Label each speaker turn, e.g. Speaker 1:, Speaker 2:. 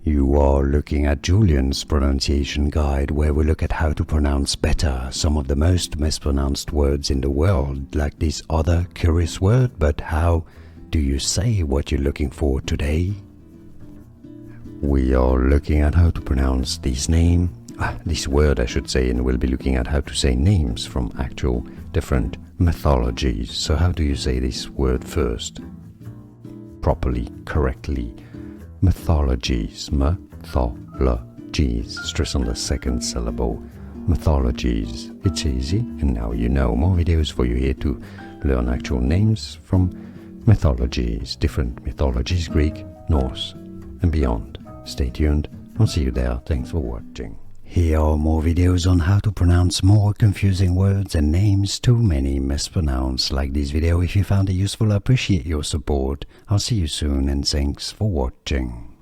Speaker 1: You are looking at Julian's pronunciation guide, where we look at how to pronounce better some of the most mispronounced words in the world, like this other curious word. But how do you say what you're looking for today? We are looking at how to pronounce this word I should say, and we'll be looking at how to say names from actual different mythologies. So how do you say this word first? Properly, correctly. Mythologies, mythologies, stress on the second syllable, mythologies. It's easy, and now you know. More videos for you here to learn actual names from mythologies, different mythologies, Greek, Norse, and beyond. Stay tuned, I'll see you there. Thanks for watching. Here are more videos on how to pronounce more confusing words and names too many mispronounced. Like this video if you found it useful. I appreciate your support. I'll see you soon, and thanks for watching.